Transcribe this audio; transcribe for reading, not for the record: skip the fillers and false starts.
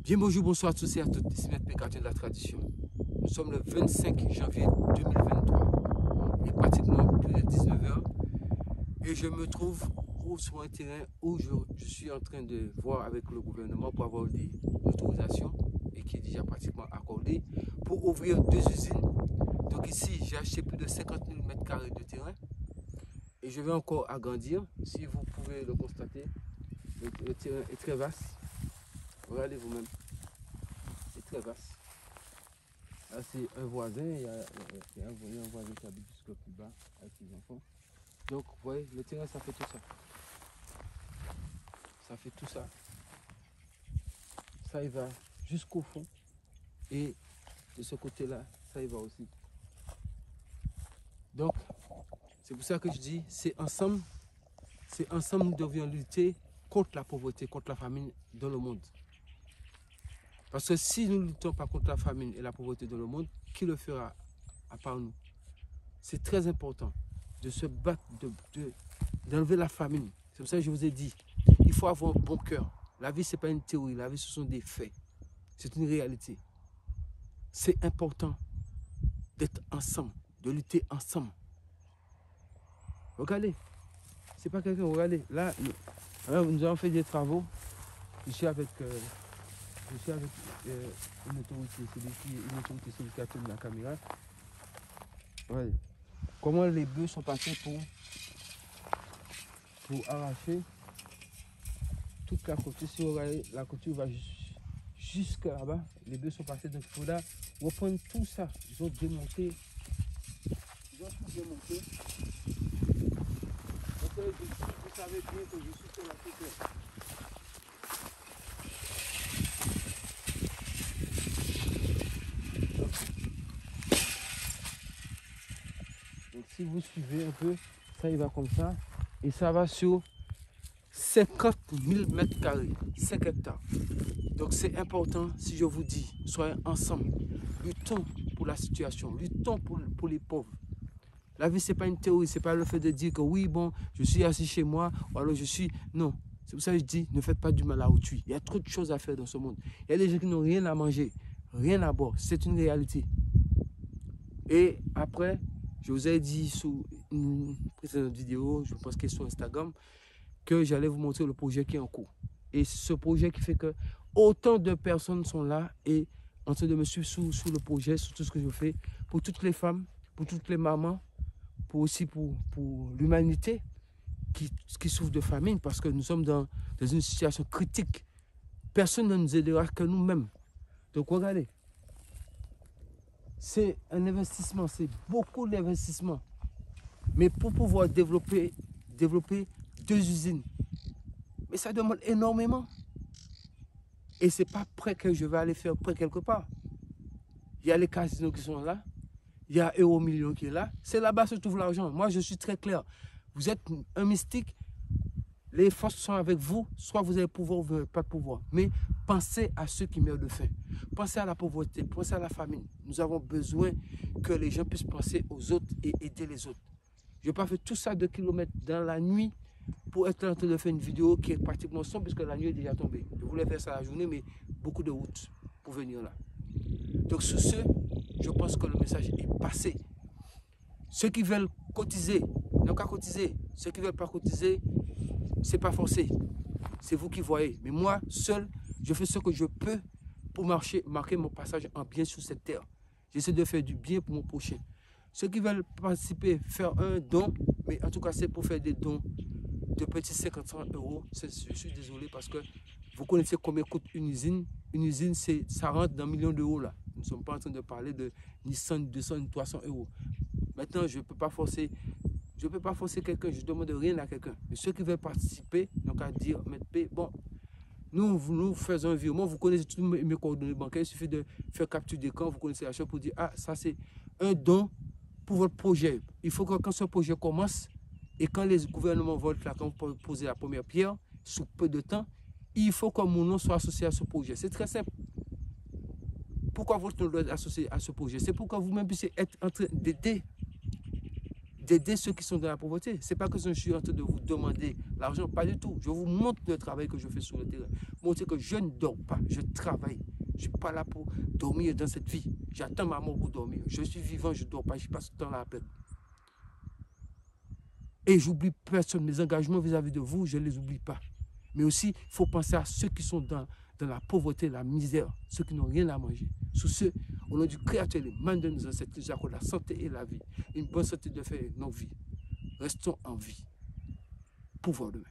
Bien bonjour, bonsoir à tous et à toutes, ici Maître P, gardien de la tradition. Nous sommes le 25 janvier 2023. Il est pratiquement plus de 19 h et je me trouve sur un terrain où je suis en train de voir avec le gouvernement pour avoir des autorisations et qui est déjà pratiquement accordé pour ouvrir 2 usines. Donc ici, j'ai acheté plus de 50 000 m² de terrain et je vais encore agrandir. Si vous pouvez le constater, le terrain est très vaste. Regardez vous-même, c'est très vaste. Là, c'est un voisin, il y a un voisin qui habite jusqu'au plus bas avec ses enfants. Donc, vous voyez, le terrain, ça fait tout ça. Ça fait tout ça. Ça, il va jusqu'au fond. Et de ce côté-là, ça, il va aussi. Donc, c'est pour ça que je dis, c'est ensemble nous devions lutter contre la pauvreté, contre la famine dans le monde. Parce que si nous ne luttons pas contre la famine et la pauvreté dans le monde, qui le fera à part nous? C'est très important de se battre, d'enlever la famine. C'est pour ça que je vous ai dit, il faut avoir un bon cœur. La vie, ce n'est pas une théorie, la vie, ce sont des faits. C'est une réalité. C'est important d'être ensemble, de lutter ensemble. Regardez, c'est pas quelqu'un, regardez, là, nous avons fait des travaux. Je suis avec une autorité, celui qui a tenu la caméra. Regardez. Comment les bœufs sont passés pour arracher toute la clôture. Si vous regardez, la clôture va jusqu'à là-bas. Les bœufs sont passés, donc il faudra reprendre tout ça. Ils ont démonté. Ils ont tout démonté. Donc vous savez bien que je suis sur la clôture. Donc si vous suivez un peu, ça il va comme ça. Et ça va sur 50 000 m², 5 hectares. Donc c'est important, si je vous dis, soyez ensemble, luttons pour la situation, luttons pour les pauvres. La vie, ce n'est pas une théorie, ce n'est pas le fait de dire que oui, bon, je suis assis chez moi, ou alors je suis... Non, c'est pour ça que je dis, ne faites pas du mal à autrui. Il y a trop de choses à faire dans ce monde. Il y a des gens qui n'ont rien à manger, rien à boire, c'est une réalité. Et après, je vous ai dit sous une précédente vidéo, je pense que sur Instagram, que j'allais vous montrer le projet qui est en cours. Et ce projet qui fait que autant de personnes sont là et en train de me suivre sous le projet, sur tout ce que je fais, pour toutes les femmes, pour toutes les mamans, aussi pour l'humanité qui souffre de famine, parce que nous sommes dans une situation critique. Personne ne nous aidera que nous-mêmes. Donc regardez, c'est un investissement, c'est beaucoup d'investissement. Mais pour pouvoir développer 2 usines, mais ça demande énormément. Et ce n'est pas prêt que je vais aller faire près quelque part. Il y a les casinos qui sont là. Il y a Euromillions qui est là. C'est là-bas que se trouve l'argent. Moi, je suis très clair. Vous êtes un mystique. Les forces sont avec vous. Soit vous avez pouvoir ou vous n'avez pas de pouvoir. Mais pensez à ceux qui meurent de faim. Pensez à la pauvreté. Pensez à la famine. Nous avons besoin que les gens puissent penser aux autres et aider les autres. Je n'ai pas fait tout ça 2 kilomètres dans la nuit pour être en train de faire une vidéo qui est pratiquement sombre puisque la nuit est déjà tombée. Je voulais faire ça la journée, mais beaucoup de routes pour venir là. Donc sur ce, je pense que le message est passé. Ceux qui veulent cotiser, n'ont qu'à cotiser. Ceux qui ne veulent pas cotiser, ce n'est pas forcé. C'est vous qui voyez. Mais moi, seul, je fais ce que je peux pour marquer mon passage en bien sur cette terre. J'essaie de faire du bien pour mon prochain. Ceux qui veulent participer, faire un don, mais en tout cas, c'est pour faire des dons de petits 50-100 €. Je suis désolé parce que vous connaissez combien coûte une usine. Une usine, ça rentre dans millions d'euros là. Nous ne sommes pas en train de parler de ni 100, ni 200, ni 300 €. Maintenant, je ne peux pas forcer quelqu'un, je ne demande rien à quelqu'un. Mais ceux qui veulent participer, donc à dire, Maître P, bon, nous faisons un virement, vous connaissez tous mes coordonnées bancaires, il suffit de faire capture d'écran, vous connaissez la chose pour dire, ah, ça c'est un don pour votre projet. Il faut que quand ce projet commence, et quand les gouvernements votent là, quand vous posez la première pierre, sous peu de temps, il faut que mon nom soit associé à ce projet. C'est très simple. Pourquoi votre nom doit être associé à ce projet? C'est pour que vous-même puissiez être en train d'aider d'aider ceux qui sont dans la pauvreté. Ce n'est pas que je suis en train de vous demander l'argent, pas du tout. Je vous montre le travail que je fais sur le terrain. Montrer que je ne dors pas, je travaille. Je ne suis pas là pour dormir dans cette vie. J'attends ma mort pour dormir. Je suis vivant, je ne dors pas, je passe tout le temps là à peine. Et j'oublie personne. Mes engagements vis-à-vis de vous, je ne les oublie pas. Mais aussi, il faut penser à ceux qui sont dans la pauvreté, la misère, ceux qui n'ont rien à manger. Sous ceux, au nom du Créateur, les mains de nos ancêtres, nous accordent la santé et la vie. Une bonne santé de faire nos vies. Restons en vie. Pouvoir demain.